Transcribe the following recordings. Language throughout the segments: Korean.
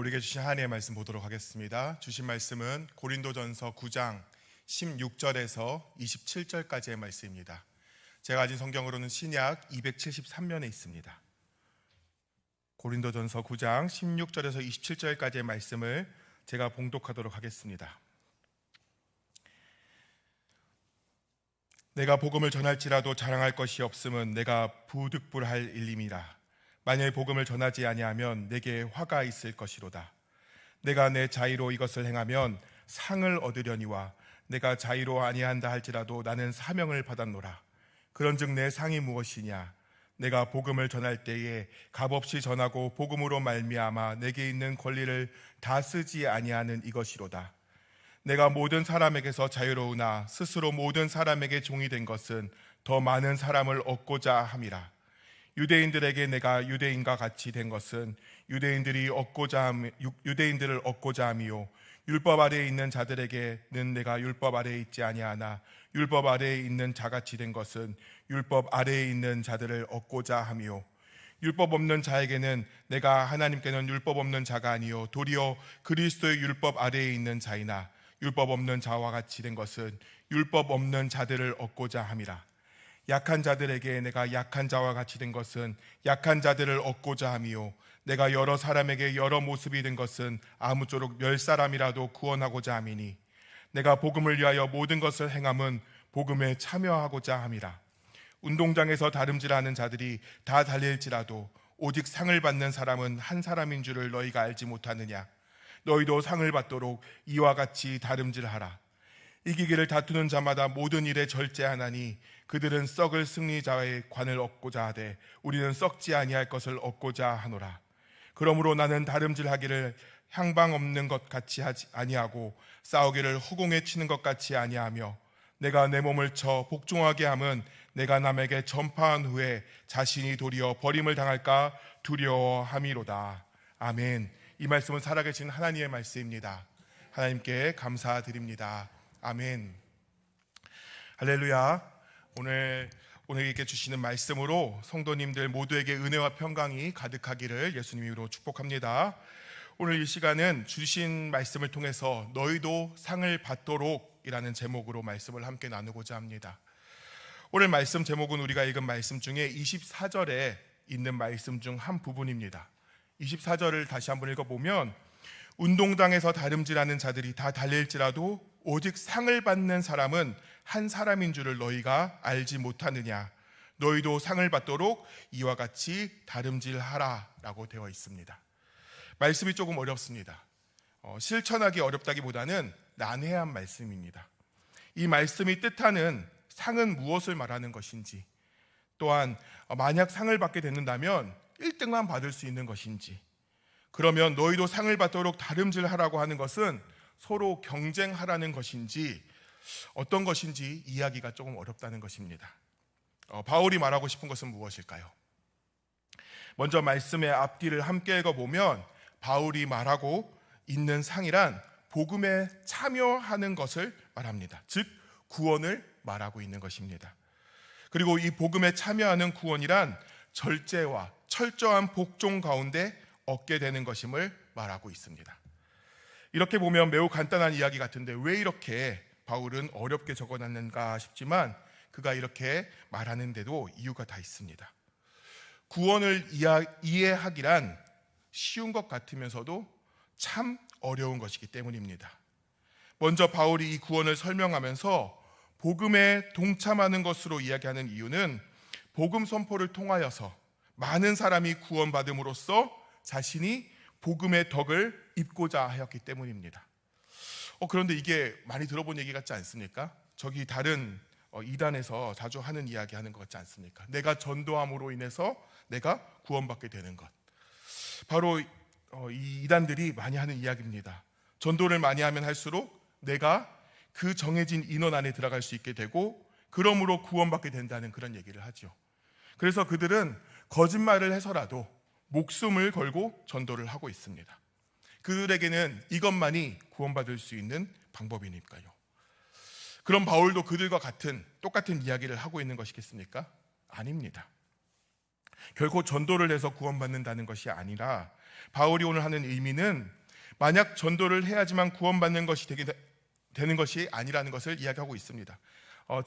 우리에게 주신 하나님의 말씀 보도록 하겠습니다. 주신 말씀은 고린도전서 9장 16절에서 27절까지의 말씀입니다. 제가 가진 성경으로는 신약 273면에 있습니다. 고린도전서 9장 16절에서 27절까지의 말씀을 제가 봉독하도록 하겠습니다. 내가 복음을 전할지라도 자랑할 것이 없음은 내가 부득불할 일임이라. 만일 복음을 전하지 아니하면 내게 화가 있을 것이로다. 내가 내 자의로 이것을 행하면 상을 얻으려니와 내가 자의로 아니한다 할지라도 나는 사명을 받았노라. 그런즉 내 상이 무엇이냐? 내가 복음을 전할 때에 값없이 전하고 복음으로 말미암아 내게 있는 권리를 다 쓰지 아니하는 이것이로다. 내가 모든 사람에게서 자유로우나 스스로 모든 사람에게 종이 된 것은 더 많은 사람을 얻고자 함이라. 유대인들에게 내가 유대인과 같이 된 것은 유대인들을 얻고자 함이요, 율법 아래에 있는 자들에게는 내가 율법 아래에 있지 아니하나 율법 아래에 있는 자같이 된 것은 율법 아래에 있는 자들을 얻고자 함이요, 율법 없는 자에게는 내가 하나님께는 율법 없는 자가 아니요 도리어 그리스도의 율법 아래에 있는 자이나 율법 없는 자와 같이 된 것은 율법 없는 자들을 얻고자 함이라. 약한 자들에게 내가 약한 자와 같이 된 것은 약한 자들을 얻고자 함이요, 내가 여러 사람에게 여러 모습이 된 것은 아무쪼록 몇 사람이라도 구원하고자 함이니 내가 복음을 위하여 모든 것을 행함은 복음에 참여하고자 함이라. 운동장에서 다름질하는 자들이 다 달릴지라도 오직 상을 받는 사람은 한 사람인 줄을 너희가 알지 못하느냐? 너희도 상을 받도록 이와 같이 다름질하라. 이기기를 다투는 자마다 모든 일에 절제하나니 그들은 썩을 승리자의 관을 얻고자 하되 우리는 썩지 아니할 것을 얻고자 하노라. 그러므로 나는 다름질하기를 향방 없는 것 같이 하지 아니하고 싸우기를 허공에 치는 것 같이 아니하며 내가 내 몸을 쳐 복종하게 함은 내가 남에게 전파한 후에 자신이 도리어 버림을 당할까 두려워함이로다. 아멘. 이 말씀은 살아계신 하나님의 말씀입니다. 하나님께 감사드립니다. 아멘. 할렐루야. 오늘에게 주시는 말씀으로 성도님들 모두에게 은혜와 평강이 가득하기를 예수님 이름으로 축복합니다. 오늘 이 시간은 주신 말씀을 통해서 너희도 상을 받도록 이라는 제목으로 말씀을 함께 나누고자 합니다. 오늘 말씀 제목은 우리가 읽은 말씀 중에 24절에 있는 말씀 중 한 부분입니다. 24절을 다시 한번 읽어보면 운동장에서 다름질하는 자들이 다 달릴지라도 오직 상을 받는 사람은 한 사람인 줄을 너희가 알지 못하느냐? 너희도 상을 받도록 이와 같이 다름질하라 라고 되어 있습니다. 말씀이 조금 어렵습니다. 실천하기 어렵다기보다는 난해한 말씀입니다. 이 말씀이 뜻하는 상은 무엇을 말하는 것인지, 또한 만약 상을 받게 된다면 1등만 받을 수 있는 것인지, 그러면 너희도 상을 받도록 다름질하라고 하는 것은 서로 경쟁하라는 것인지 어떤 것인지 이야기가 조금 어렵다는 것입니다. 바울이 말하고 싶은 것은 무엇일까요? 먼저 말씀의 앞뒤를 함께 읽어보면 바울이 말하고 있는 상이란 복음에 참여하는 것을 말합니다. 즉 구원을 말하고 있는 것입니다. 그리고 이 복음에 참여하는 구원이란 절제와 철저한 복종 가운데 얻게 되는 것임을 말하고 있습니다. 이렇게 보면 매우 간단한 이야기 같은데 왜 이렇게 바울은 어렵게 적어놨는가 싶지만 그가 이렇게 말하는데도 이유가 다 있습니다. 구원을 이해하기란 쉬운 것 같으면서도 참 어려운 것이기 때문입니다. 먼저 바울이 이 구원을 설명하면서 복음에 동참하는 것으로 이야기하는 이유는 복음 선포를 통하여서 많은 사람이 구원받음으로써 자신이 복음의 덕을 입고자 하였기 때문입니다. 그런데 이게 많이 들어본 얘기 같지 않습니까? 저기 다른 이단에서 자주 하는 이야기 하는 것 같지 않습니까? 내가 전도함으로 인해서 내가 구원받게 되는 것. 바로 이 이단들이 많이 하는 이야기입니다. 전도를 많이 하면 할수록 내가 그 정해진 인원 안에 들어갈 수 있게 되고 그러므로 구원받게 된다는 그런 얘기를 하죠. 그래서 그들은 거짓말을 해서라도 목숨을 걸고 전도를 하고 있습니다. 그들에게는 이것만이 구원받을 수 있는 방법이니까요. 그럼 바울도 그들과 똑같은 이야기를 하고 있는 것이겠습니까? 아닙니다. 결코 전도를 해서 구원받는다는 것이 아니라 바울이 오늘 하는 의미는 만약 전도를 해야지만 구원받는 것이 되는 것이 아니라는 것을 이야기하고 있습니다.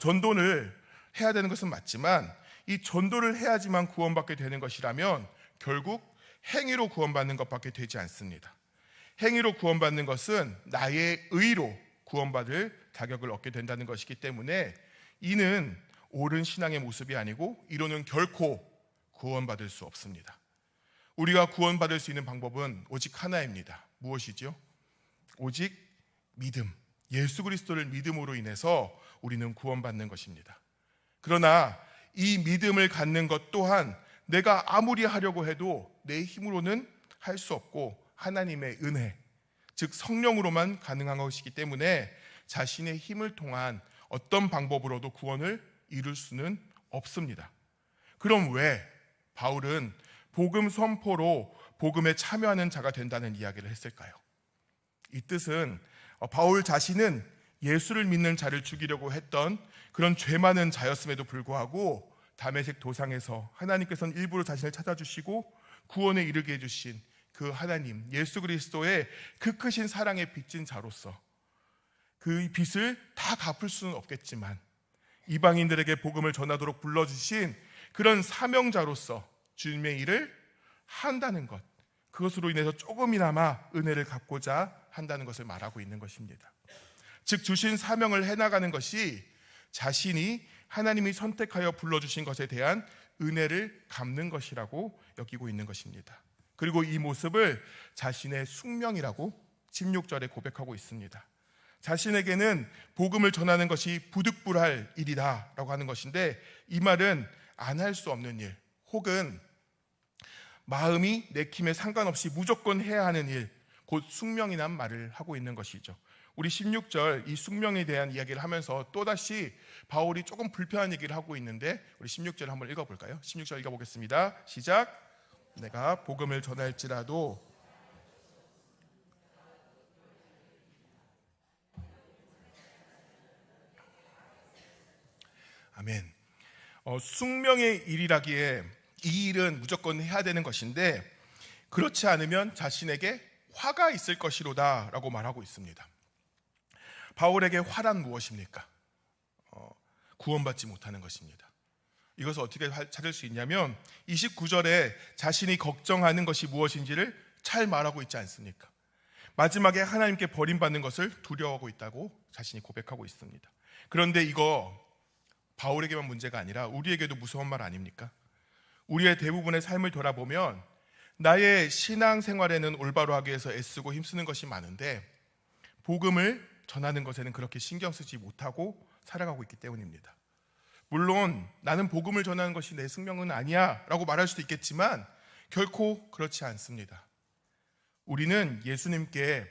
전도를 해야 되는 것은 맞지만 이 전도를 해야지만 구원받게 되는 것이라면 결국 행위로 구원받는 것밖에 되지 않습니다. 행위로 구원받는 것은 나의 의로 구원받을 자격을 얻게 된다는 것이기 때문에 이는 옳은 신앙의 모습이 아니고 이로는 결코 구원받을 수 없습니다. 우리가 구원받을 수 있는 방법은 오직 하나입니다. 무엇이죠? 오직 믿음, 예수 그리스도를 믿음으로 인해서 우리는 구원받는 것입니다. 그러나 이 믿음을 갖는 것 또한 내가 아무리 하려고 해도 내 힘으로는 할 수 없고 하나님의 은혜, 즉 성령으로만 가능한 것이기 때문에 자신의 힘을 통한 어떤 방법으로도 구원을 이룰 수는 없습니다. 그럼 왜 바울은 복음 선포로 복음에 참여하는 자가 된다는 이야기를 했을까요? 이 뜻은 바울 자신은 예수를 믿는 자를 죽이려고 했던 그런 죄 많은 자였음에도 불구하고 다메섹 도상에서 하나님께서는 일부러 자신을 찾아주시고 구원에 이르게 해주신 그 하나님 예수 그리스도의 그 크신 사랑에 빚진 자로서 그 빚을 다 갚을 수는 없겠지만 이방인들에게 복음을 전하도록 불러주신 그런 사명자로서 주님의 일을 한다는 것, 그것으로 인해서 조금이나마 은혜를 갚고자 한다는 것을 말하고 있는 것입니다. 즉 주신 사명을 해나가는 것이 자신이 하나님이 선택하여 불러주신 것에 대한 은혜를 갚는 것이라고 여기고 있는 것입니다. 그리고 이 모습을 자신의 숙명이라고 16절에 고백하고 있습니다. 자신에게는 복음을 전하는 것이 부득불할 일이다 라고 하는 것인데, 이 말은 안 할 수 없는 일, 혹은 마음이 내킴에 상관없이 무조건 해야 하는 일, 곧 숙명이란 말을 하고 있는 것이죠. 우리 16절 이 숙명에 대한 이야기를 하면서 또다시 바울이 조금 불편한 얘기를 하고 있는데, 우리 16절 한번 읽어볼까요? 16절 읽어보겠습니다. 시작. 내가 복음을 전할지라도 아멘. 숙명의 일이라기에 이 일은 무조건 해야 되는 것인데, 그렇지 않으면 자신에게 화가 있을 것이로다 라고 말하고 있습니다. 바울에게 화란 무엇입니까? 구원받지 못하는 것입니다. 이것을 어떻게 찾을 수 있냐면 29절에 자신이 걱정하는 것이 무엇인지를 잘 말하고 있지 않습니까? 마지막에 하나님께 버림받는 것을 두려워하고 있다고 자신이 고백하고 있습니다. 그런데 이거 바울에게만 문제가 아니라 우리에게도 무서운 말 아닙니까? 우리의 대부분의 삶을 돌아보면 나의 신앙생활에는 올바로 하기 위해서 애쓰고 힘쓰는 것이 많은데 복음을 전하는 것에는 그렇게 신경 쓰지 못하고 살아가고 있기 때문입니다. 물론 나는 복음을 전하는 것이 내 숙명은 아니야 라고 말할 수도 있겠지만 결코 그렇지 않습니다. 우리는 예수님께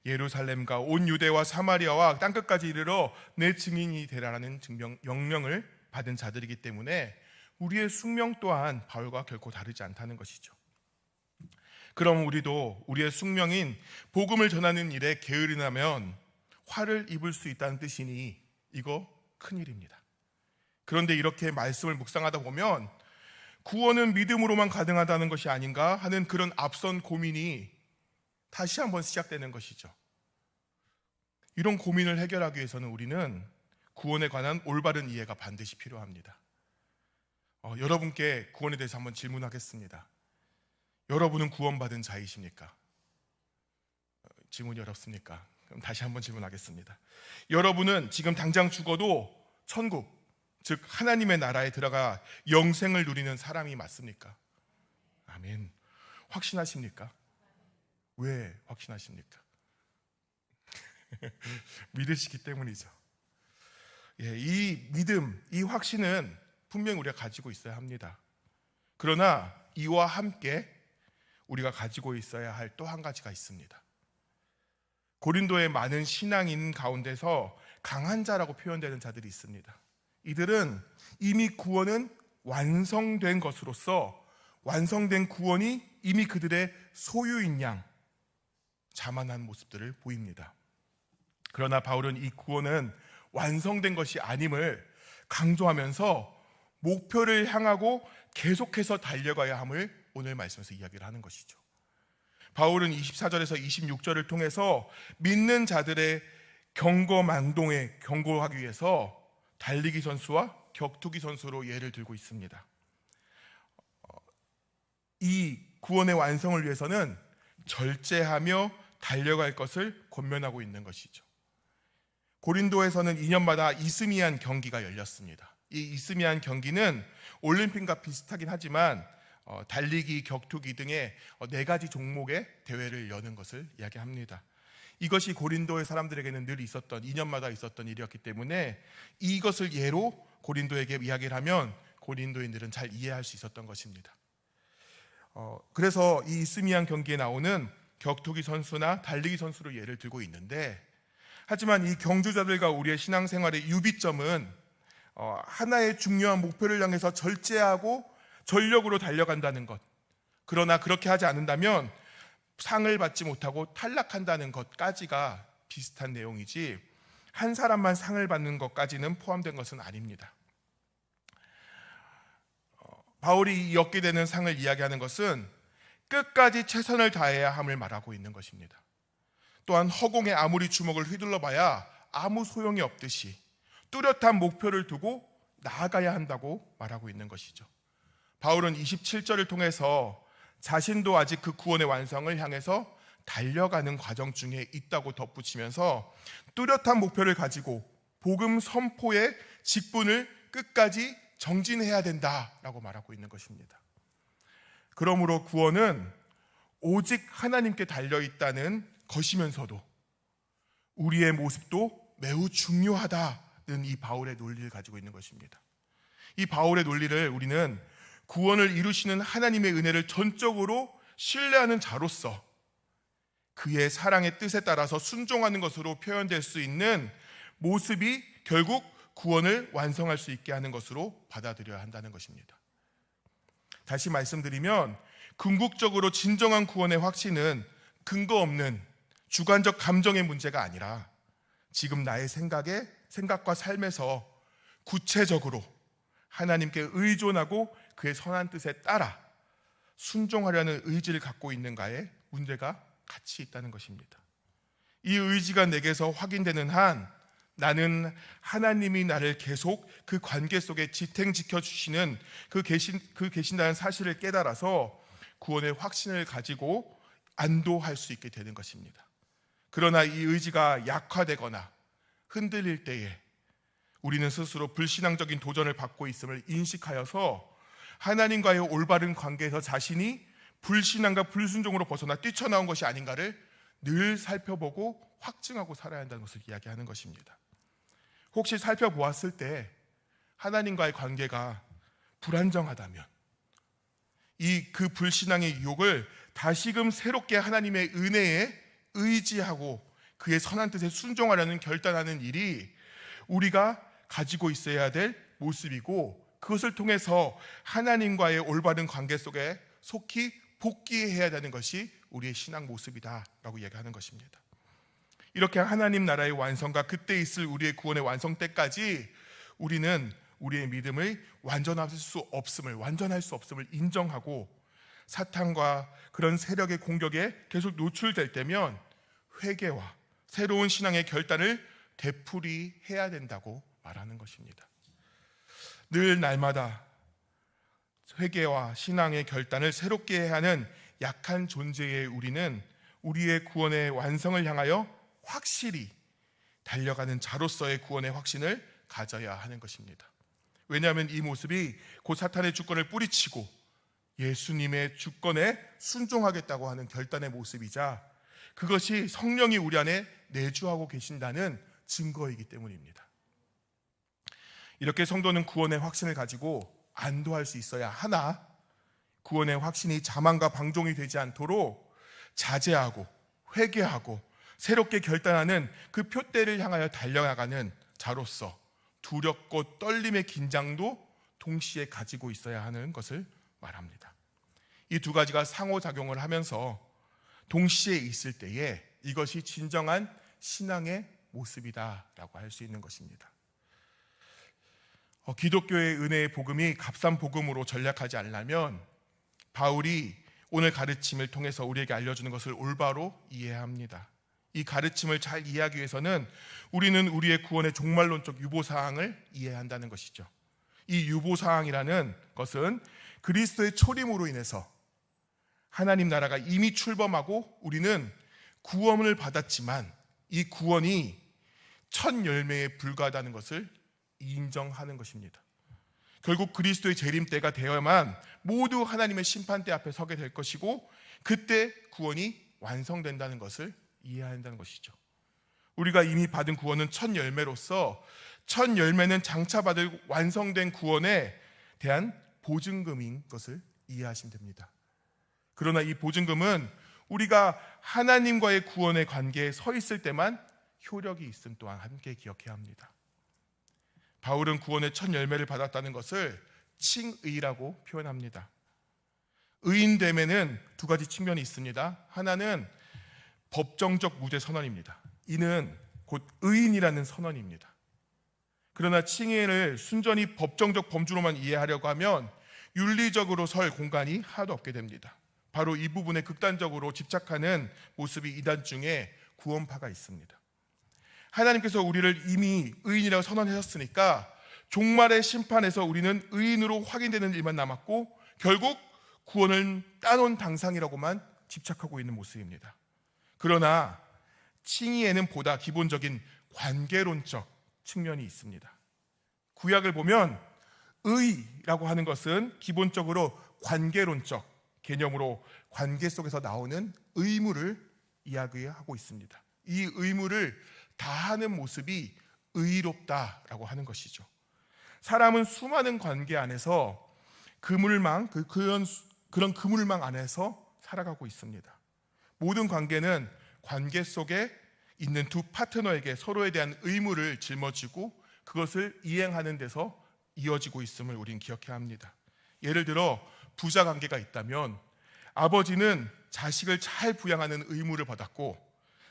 예루살렘과 온 유대와 사마리아와 땅끝까지 이르러 내 증인이 되라는 명령을 받은 자들이기 때문에 우리의 숙명 또한 바울과 결코 다르지 않다는 것이죠. 그럼 우리도 우리의 숙명인 복음을 전하는 일에 게으르 나면 화를 입을 수 있다는 뜻이니 이거 큰일입니다. 그런데 이렇게 말씀을 묵상하다 보면 구원은 믿음으로만 가능하다는 것이 아닌가 하는 그런 앞선 고민이 다시 한번 시작되는 것이죠. 이런 고민을 해결하기 위해서는 우리는 구원에 관한 올바른 이해가 반드시 필요합니다. 여러분께 구원에 대해서 한번 질문하겠습니다. 여러분은 구원받은 자이십니까? 질문이 어렵습니까? 그럼 다시 한번 질문하겠습니다. 여러분은 지금 당장 죽어도 천국, 즉 하나님의 나라에 들어가 영생을 누리는 사람이 맞습니까? 아멘. 확신하십니까? 왜 확신하십니까? 믿으시기 때문이죠. 이 믿음, 이 확신은 분명히 우리가 가지고 있어야 합니다. 그러나 이와 함께 우리가 가지고 있어야 할 또 한 가지가 있습니다. 고린도의 많은 신앙인 가운데서 강한 자라고 표현되는 자들이 있습니다. 이들은 이미 구원은 완성된 것으로서 완성된 구원이 이미 그들의 소유인 양 자만한 모습들을 보입니다. 그러나 바울은 이 구원은 완성된 것이 아님을 강조하면서 목표를 향하고 계속해서 달려가야 함을 오늘 말씀에서 이야기를 하는 것이죠. 바울은 24절에서 26절을 통해서 믿는 자들의 경거망동에 경고하기 위해서 달리기 선수와 격투기 선수로 예를 들고 있습니다. 이 구원의 완성을 위해서는 절제하며 달려갈 것을 권면하고 있는 것이죠. 고린도에서는 2년마다 이스미안 경기가 열렸습니다. 이 이스미안 경기는 올림픽과 비슷하긴 하지만 달리기, 격투기 등의 4가지 종목의 대회를 여는 것을 이야기합니다. 이것이 고린도의 사람들에게는 늘 있었던, 2년마다 있었던 일이었기 때문에 이것을 예로 고린도에게 이야기를 하면 고린도인들은 잘 이해할 수 있었던 것입니다. 그래서 이 이스미안 경기에 나오는 격투기 선수나 달리기 선수로 예를 들고 있는데, 하지만 이 경주자들과 우리의 신앙생활의 유비점은 하나의 중요한 목표를 향해서 절제하고 전력으로 달려간다는 것, 그러나 그렇게 하지 않는다면 상을 받지 못하고 탈락한다는 것까지가 비슷한 내용이지, 한 사람만 상을 받는 것까지는 포함된 것은 아닙니다. 바울이 얻게 되는 상을 이야기하는 것은 끝까지 최선을 다해야 함을 말하고 있는 것입니다. 또한 허공에 아무리 주먹을 휘둘러 봐야 아무 소용이 없듯이 뚜렷한 목표를 두고 나아가야 한다고 말하고 있는 것이죠. 바울은 27절을 통해서 자신도 아직 그 구원의 완성을 향해서 달려가는 과정 중에 있다고 덧붙이면서 뚜렷한 목표를 가지고 복음 선포의 직분을 끝까지 정진해야 된다라고 말하고 있는 것입니다. 그러므로 구원은 오직 하나님께 달려있다는 것이면서도 우리의 모습도 매우 중요하다는 이 바울의 논리를 가지고 있는 것입니다. 이 바울의 논리를 우리는 구원을 이루시는 하나님의 은혜를 전적으로 신뢰하는 자로서 그의 사랑의 뜻에 따라서 순종하는 것으로 표현될 수 있는 모습이 결국 구원을 완성할 수 있게 하는 것으로 받아들여야 한다는 것입니다. 다시 말씀드리면 궁극적으로 진정한 구원의 확신은 근거 없는 주관적 감정의 문제가 아니라 지금 나의 생각과 삶에서 구체적으로 하나님께 의존하고 그의 선한 뜻에 따라 순종하려는 의지를 갖고 있는가에 문제가 같이 있다는 것입니다. 이 의지가 내게서 확인되는 한 나는 하나님이 나를 계속 그 관계 속에 지탱지켜 주시는 그 계신다는 사실을 깨달아서 구원의 확신을 가지고 안도할 수 있게 되는 것입니다. 그러나 이 의지가 약화되거나 흔들릴 때에 우리는 스스로 불신앙적인 도전을 받고 있음을 인식하여서 하나님과의 올바른 관계에서 자신이 불신앙과 불순종으로 벗어나 뛰쳐나온 것이 아닌가를 늘 살펴보고 확증하고 살아야 한다는 것을 이야기하는 것입니다. 혹시 살펴보았을 때 하나님과의 관계가 불안정하다면 그 불신앙의 유혹을 다시금 새롭게 하나님의 은혜에 의지하고 그의 선한 뜻에 순종하려는 결단하는 일이 우리가 가지고 있어야 될 모습이고, 그것을 통해서 하나님과의 올바른 관계 속에 속히 복귀해야 되는 것이 우리의 신앙 모습이다라고 이야기하는 것입니다. 이렇게 하나님 나라의 완성과 그때 있을 우리의 구원의 완성 때까지 우리는 우리의 믿음을 완전할 수 없음을 인정하고 사탄과 그런 세력의 공격에 계속 노출될 때면 회개와 새로운 신앙의 결단을 되풀이해야 된다고 말하는 것입니다. 늘 날마다 회개와 신앙의 결단을 새롭게 해야 하는 약한 존재의 우리는 우리의 구원의 완성을 향하여 확실히 달려가는 자로서의 구원의 확신을 가져야 하는 것입니다. 왜냐하면 이 모습이 곧 사탄의 주권을 뿌리치고 예수님의 주권에 순종하겠다고 하는 결단의 모습이자 그것이 성령이 우리 안에 내주하고 계신다는 증거이기 때문입니다. 이렇게 성도는 구원의 확신을 가지고 안도할 수 있어야 하나, 구원의 확신이 자만과 방종이 되지 않도록 자제하고 회개하고 새롭게 결단하는 그 표대를 향하여 달려나가는 자로서 두렵고 떨림의 긴장도 동시에 가지고 있어야 하는 것을 말합니다. 이 두 가지가 상호작용을 하면서 동시에 있을 때에 이것이 진정한 신앙의 모습이다라고 할 수 있는 것입니다. 기독교의 은혜의 복음이 값싼 복음으로 전락하지 않으려면 바울이 오늘 가르침을 통해서 우리에게 알려주는 것을 올바로 이해해야 합니다. 이 가르침을 잘 이해하기 위해서는 우리는 우리의 구원의 종말론적 유보사항을 이해해야 한다는 것이죠. 이 유보사항이라는 것은 그리스도의 초림으로 인해서 하나님 나라가 이미 출범하고 우리는 구원을 받았지만 이 구원이 첫 열매에 불과하다는 것을 인정하는 것입니다. 결국 그리스도의 재림 때가 되어야만 모두 하나님의 심판대 앞에 서게 될 것이고 그때 구원이 완성된다는 것을 이해해야 한다는 것이죠. 우리가 이미 받은 구원은 첫 열매로서 첫 열매는 장차 받을 완성된 구원에 대한 보증금인 것을 이해하시면 됩니다. 그러나 이 보증금은 우리가 하나님과의 구원의 관계에 서 있을 때만 효력이 있음 또한 함께 기억해야 합니다. 바울은 구원의 첫 열매를 받았다는 것을 칭의라고 표현합니다. 의인됨에는 두 가지 측면이 있습니다. 하나는 법정적 무죄 선언입니다. 이는 곧 의인이라는 선언입니다. 그러나 칭의를 순전히 법정적 범주로만 이해하려고 하면 윤리적으로 설 공간이 하나도 없게 됩니다. 바로 이 부분에 극단적으로 집착하는 모습이 이단 중에 구원파가 있습니다. 하나님께서 우리를 이미 의인이라고 선언하셨으니까 종말의 심판에서 우리는 의인으로 확인되는 일만 남았고 결국 구원을 따놓은 당상이라고만 집착하고 있는 모습입니다. 그러나 칭의에는 보다 기본적인 관계론적 측면이 있습니다. 구약을 보면 의라고 하는 것은 기본적으로 관계론적 개념으로 관계 속에서 나오는 의무를 이야기하고 있습니다. 이 의무를 다하는 모습이 의롭다라고 하는 것이죠. 사람은 수많은 관계 안에서 그런 그물망 안에서 살아가고 있습니다. 모든 관계는 관계 속에 있는 두 파트너에게 서로에 대한 의무를 짊어지고 그것을 이행하는 데서 이어지고 있음을 우리는 기억해야 합니다. 예를 들어 부자 관계가 있다면 아버지는 자식을 잘 부양하는 의무를 받았고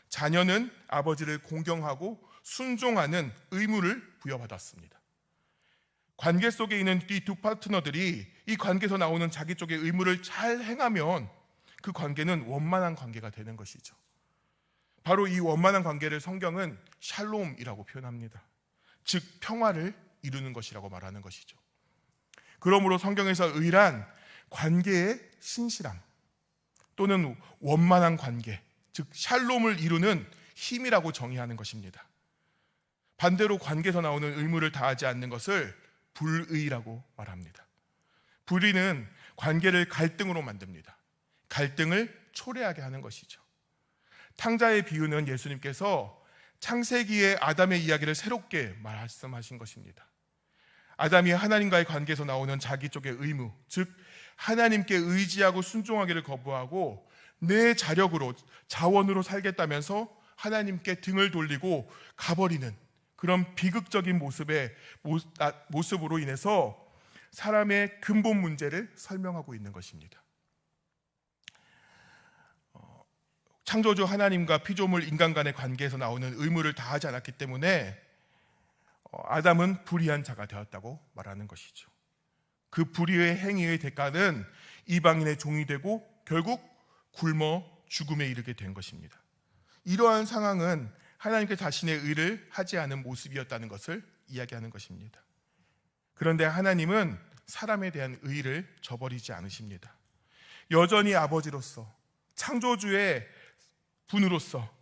자녀는 아버지를 공경하고 순종하는 의무를 부여받았습니다. 관계 속에 있는 이 두 파트너들이 이 관계에서 나오는 자기 쪽의 의무를 잘 행하면 그 관계는 원만한 관계가 되는 것이죠. 바로 이 원만한 관계를 성경은 샬롬이라고 표현합니다. 즉 평화를 이루는 것이라고 말하는 것이죠. 그러므로 성경에서 의란 관계의 신실함 또는 원만한 관계, 즉 샬롬을 이루는 힘이라고 정의하는 것입니다. 반대로 관계에서 나오는 의무를 다하지 않는 것을 불의라고 말합니다. 불의는 관계를 갈등으로 만듭니다. 갈등을 초래하게 하는 것이죠. 탕자의 비유는 예수님께서 창세기의 아담의 이야기를 새롭게 말씀하신 것입니다. 아담이 하나님과의 관계에서 나오는 자기 쪽의 의무, 즉 하나님께 의지하고 순종하기를 거부하고 내 자력으로 자원으로 살겠다면서 하나님께 등을 돌리고 가버리는 그런 비극적인 모습으로 인해서 사람의 근본 문제를 설명하고 있는 것입니다. 창조주 하나님과 피조물 인간 간의 관계에서 나오는 의무를 다하지 않았기 때문에 아담은 불의한 자가 되었다고 말하는 것이죠. 그 불의의 행위의 대가는 이방인의 종이 되고 결국 굶어 죽음에 이르게 된 것입니다. 이러한 상황은 하나님께 자신의 의를 하지 않은 모습이었다는 것을 이야기하는 것입니다. 그런데 하나님은 사람에 대한 의를 저버리지 않으십니다. 여전히 아버지로서 창조주의 분으로서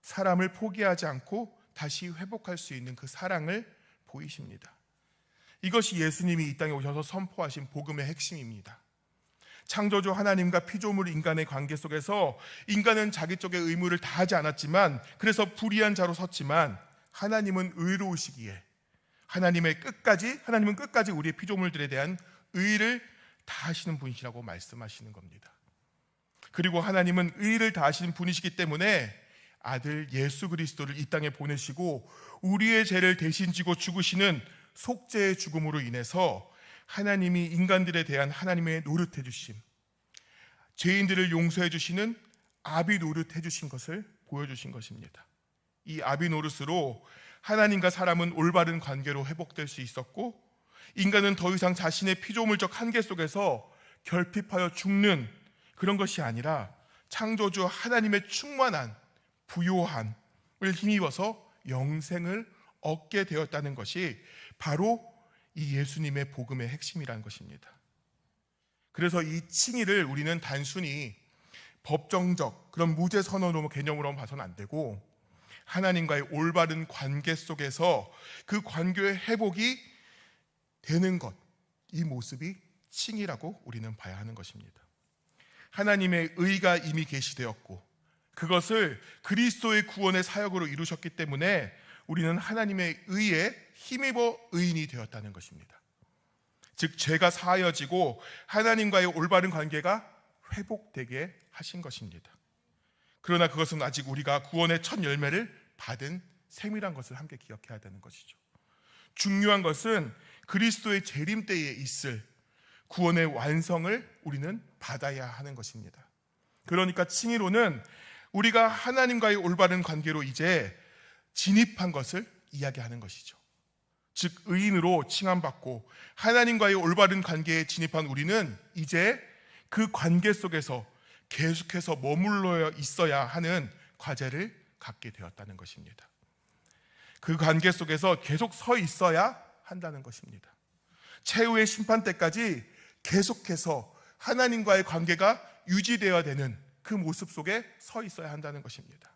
사람을 포기하지 않고 다시 회복할 수 있는 그 사랑을 보이십니다. 이것이 예수님이 이 땅에 오셔서 선포하신 복음의 핵심입니다. 창조주 하나님과 피조물 인간의 관계 속에서 인간은 자기 쪽의 의무를 다하지 않았지만 그래서 불의한 자로 섰지만 하나님은 의로우시기에 하나님은 끝까지 우리의 피조물들에 대한 의를 다하시는 분이시라고 말씀하시는 겁니다. 그리고 하나님은 의를 다하시는 분이시기 때문에 아들 예수 그리스도를 이 땅에 보내시고 우리의 죄를 대신 지고 죽으시는 속죄의 죽음으로 인해서 하나님이 인간들에 대한 하나님의 노릇해 주심, 죄인들을 용서해 주시는 아비 노릇해 주신 것을 보여주신 것입니다. 이 아비 노릇으로 하나님과 사람은 올바른 관계로 회복될 수 있었고 인간은 더 이상 자신의 피조물적 한계 속에서 결핍하여 죽는 그런 것이 아니라 창조주 하나님의 충만한 부요함을 힘입어서 영생을 얻게 되었다는 것이 바로 이 예수님의 복음의 핵심이라는 것입니다. 그래서 이 칭의를 우리는 단순히 법정적 그런 무죄 선언으로 개념으로만 봐서는 안 되고, 하나님과의 올바른 관계 속에서 그 관계의 회복이 되는 것, 이 모습이 칭의라고 우리는 봐야 하는 것입니다. 하나님의 의가 이미 계시되었고 그것을 그리스도의 구원의 사역으로 이루셨기 때문에 우리는 하나님의 의에 힘입어 의인이 되었다는 것입니다. 즉 죄가 사하여지고 하나님과의 올바른 관계가 회복되게 하신 것입니다. 그러나 그것은 아직 우리가 구원의 첫 열매를 받은 셈이란 것을 함께 기억해야 되는 것이죠. 중요한 것은 그리스도의 재림 때에 있을 구원의 완성을 우리는 받아야 하는 것입니다. 그러니까 칭의로는 우리가 하나님과의 올바른 관계로 이제 진입한 것을 이야기하는 것이죠. 즉 의인으로 칭함받고 하나님과의 올바른 관계에 진입한 우리는 이제 그 관계 속에서 계속해서 머물러 있어야 하는 과제를 갖게 되었다는 것입니다. 그 관계 속에서 계속 서 있어야 한다는 것입니다. 최후의 심판 때까지 계속해서 하나님과의 관계가 유지되어야 되는 그 모습 속에 서 있어야 한다는 것입니다.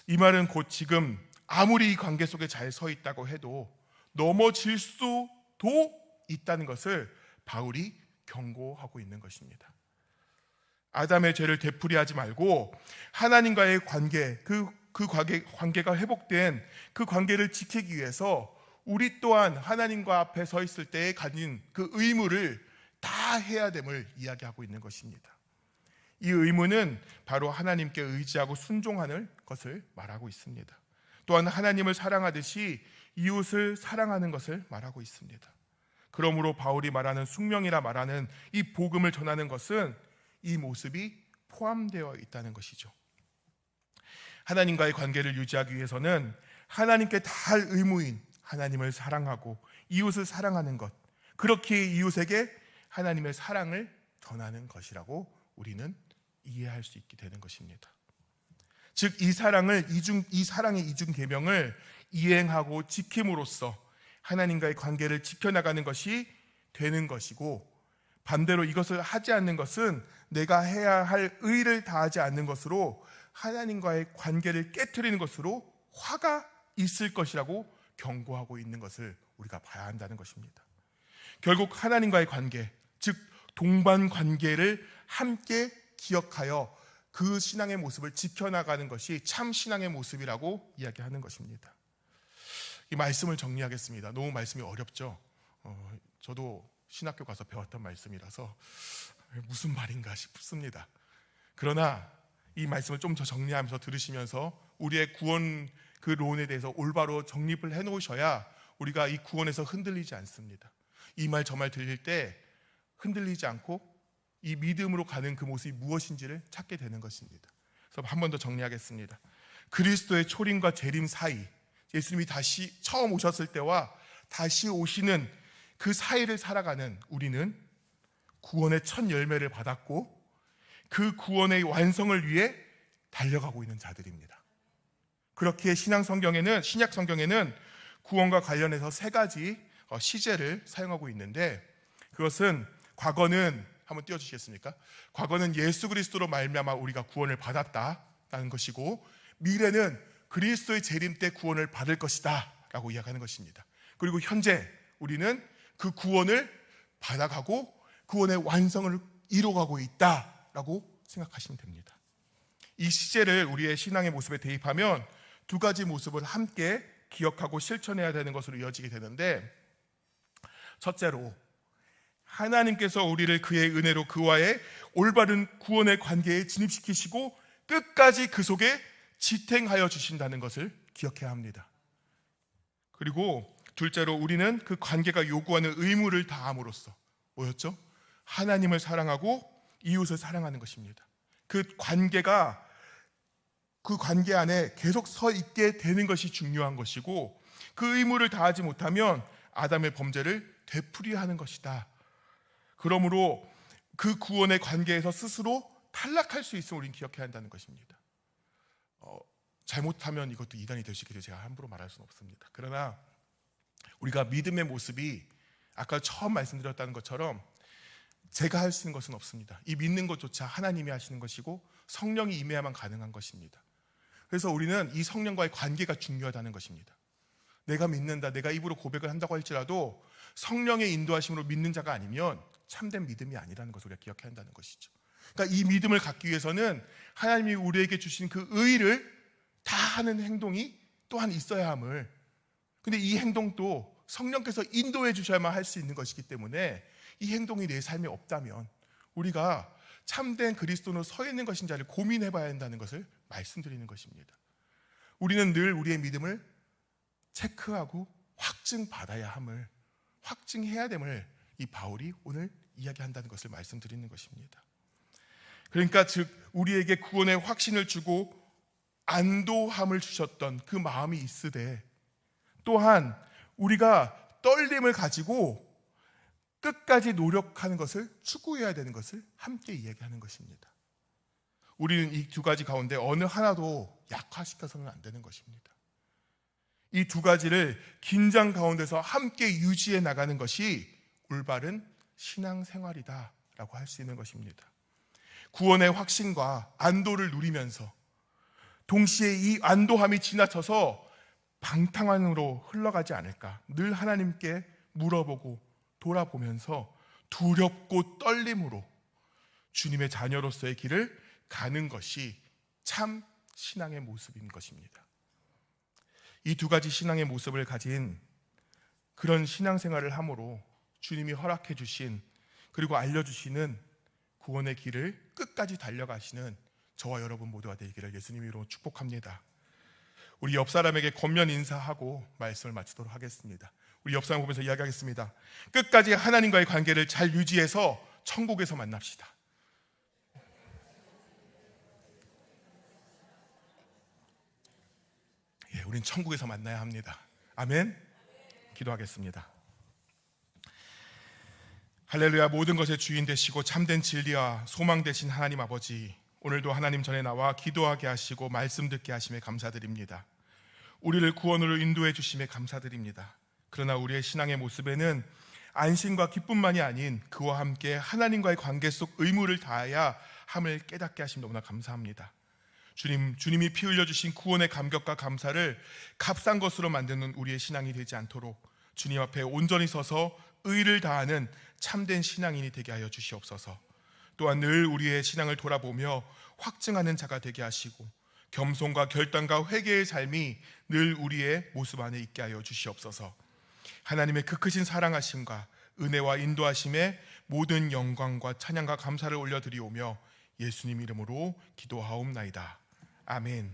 이 말은 곧 지금 아무리 이 관계 속에 잘 서 있다고 해도 넘어질 수도 있다는 것을 바울이 경고하고 있는 것입니다. 아담의 죄를 되풀이하지 말고 하나님과의 관계, 그 관계가 회복된 그 관계를 지키기 위해서 우리 또한 하나님과 앞에 서 있을 때에 가진 그 의무를 다 해야 됨을 이야기하고 있는 것입니다. 이 의무는 바로 하나님께 의지하고 순종하는 것을 말하고 있습니다. 또한 하나님을 사랑하듯이 이웃을 사랑하는 것을 말하고 있습니다. 그러므로 바울이 말하는 숙명이라 말하는 이 복음을 전하는 것은 이 모습이 포함되어 있다는 것이죠. 하나님과의 관계를 유지하기 위해서는 하나님께 다 할 의무인 하나님을 사랑하고 이웃을 사랑하는 것, 그렇게 이웃에게 하나님의 사랑을 전하는 것이라고 우리는 이해할 수 있게 되는 것입니다. 즉 이 사랑의 이중 계명을 이행하고 지킴으로써 하나님과의 관계를 지켜나가는 것이 되는 것이고, 반대로 이것을 하지 않는 것은 내가 해야 할 의를 다하지 않는 것으로 하나님과의 관계를 깨트리는 것으로 화가 있을 것이라고 경고하고 있는 것을 우리가 봐야 한다는 것입니다. 결국 하나님과의 관계, 즉 동반 관계를 함께 기억하여 그 신앙의 모습을 지켜나가는 것이 참 신앙의 모습이라고 이야기하는 것입니다. 이 말씀을 정리하겠습니다. 너무 말씀이 어렵죠. 저도 신학교 가서 배웠던 말씀이라서 무슨 말인가 싶습니다. 그러나 이 말씀을 좀 더 정리하면서 들으시면서 우리의 구원 그 론에 대해서 올바로 정립을 해놓으셔야 우리가 이 구원에서 흔들리지 않습니다. 이 말 저 말 들릴 때 흔들리지 않고 이 믿음으로 가는 그 모습이 무엇인지를 찾게 되는 것입니다. 그래서 한 번 더 정리하겠습니다. 그리스도의 초림과 재림 사이, 예수님이 다시 처음 오셨을 때와 다시 오시는 그 사이를 살아가는 우리는 구원의 첫 열매를 받았고 그 구원의 완성을 위해 달려가고 있는 자들입니다. 그렇게 신약 성경에는 구원과 관련해서 세 가지 시제를 사용하고 있는데, 그것은 과거는 한번 띄워주시겠습니까? 과거는 예수 그리스도로 말미암아 우리가 구원을 받았다라는 것이고, 미래는 그리스도의 재림 때 구원을 받을 것이다 라고 이야기하는 것입니다. 그리고 현재 우리는 그 구원을 받아가고 구원의 완성을 이루어가고 있다라고 생각하시면 됩니다. 이 시제를 우리의 신앙의 모습에 대입하면 두 가지 모습을 함께 기억하고 실천해야 되는 것으로 이어지게 되는데, 첫째로 하나님께서 우리를 그의 은혜로 그와의 올바른 구원의 관계에 진입시키시고 끝까지 그 속에 지탱하여 주신다는 것을 기억해야 합니다. 그리고 둘째로 우리는 그 관계가 요구하는 의무를 다함으로써 뭐였죠? 하나님을 사랑하고 이웃을 사랑하는 것입니다. 그 관계 안에 계속 서 있게 되는 것이 중요한 것이고, 그 의무를 다하지 못하면 아담의 범죄를 되풀이하는 것이다. 그러므로 그 구원의 관계에서 스스로 탈락할 수 있음을 우리는 기억해야 한다는 것입니다. 잘못하면 이것도 이단이 될 수 있게 제가 함부로 말할 수는 없습니다. 그러나 우리가 믿음의 모습이 아까 처음 말씀드렸다는 것처럼 제가 할 수 있는 것은 없습니다. 이 믿는 것조차 하나님이 하시는 것이고 성령이 임해야만 가능한 것입니다. 그래서 우리는 이 성령과의 관계가 중요하다는 것입니다. 내가 믿는다, 내가 입으로 고백을 한다고 할지라도 성령의 인도하심으로 믿는 자가 아니면 참된 믿음이 아니라는 것을 우리가 기억해야 한다는 것이죠. 그러니까 이 믿음을 갖기 위해서는 하나님이 우리에게 주신 그 의를 다 하는 행동이 또한 있어야 함을, 근데 이 행동도 성령께서 인도해 주셔야만 할 수 있는 것이기 때문에 이 행동이 내 삶에 없다면 우리가 참된 그리스도로 서 있는 것인지를 고민해 봐야 한다는 것을 말씀드리는 것입니다. 우리는 늘 우리의 믿음을 체크하고 확증받아야 함을, 확증해야 됨을 이 바울이 오늘 이야기한다는 것을 말씀드리는 것입니다. 그러니까 즉 우리에게 구원의 확신을 주고 안도함을 주셨던 그 마음이 있으되, 또한 우리가 떨림을 가지고 끝까지 노력하는 것을 추구해야 되는 것을 함께 이야기하는 것입니다. 우리는 이 두 가지 가운데 어느 하나도 약화시켜서는 안 되는 것입니다. 이 두 가지를 긴장 가운데서 함께 유지해 나가는 것이 올바른 신앙생활이다라고 할 수 있는 것입니다. 구원의 확신과 안도를 누리면서 동시에 이 안도함이 지나쳐서 방탕함으로 흘러가지 않을까, 늘 하나님께 물어보고 돌아보면서 두렵고 떨림으로 주님의 자녀로서의 길을 가는 것이 참 신앙의 모습인 것입니다. 이 두 가지 신앙의 모습을 가진 그런 신앙생활을 함으로 주님이 허락해 주신, 그리고 알려주시는 구원의 길을 끝까지 달려가시는 저와 여러분 모두가 되기를 예수님 이름으로 축복합니다. 우리 옆 사람에게 겉면 인사하고 말씀을 마치도록 하겠습니다. 우리 옆 사람 보면서 이야기하겠습니다. 끝까지 하나님과의 관계를 잘 유지해서 천국에서 만납시다. 예, 우린 천국에서 만나야 합니다. 아멘. 기도하겠습니다. 할렐루야. 모든 것의 주인 되시고 참된 진리와 소망 되신 하나님 아버지, 오늘도 하나님 전에 나와 기도하게 하시고 말씀 듣게 하심에 감사드립니다. 우리를 구원으로 인도해 주심에 감사드립니다. 그러나 우리의 신앙의 모습에는 안심과 기쁨만이 아닌 그와 함께 하나님과의 관계 속 의무를 다해야 함을 깨닫게 하심 너무나 감사합니다. 주님이 피 흘려 주신 구원의 감격과 감사를 값싼 것으로 만드는 우리의 신앙이 되지 않도록 주님 앞에 온전히 서서 의를 다하는 참된 신앙인이 되게 하여 주시옵소서. 또한 늘 우리의 신앙을 돌아보며 확증하는 자가 되게 하시고 겸손과 결단과 회개의 삶이 늘 우리의 모습 안에 있게 하여 주시옵소서. 하나님의 그 크신 사랑하심과 은혜와 인도하심에 모든 영광과 찬양과 감사를 올려드리오며 예수님 이름으로 기도하옵나이다. 아멘.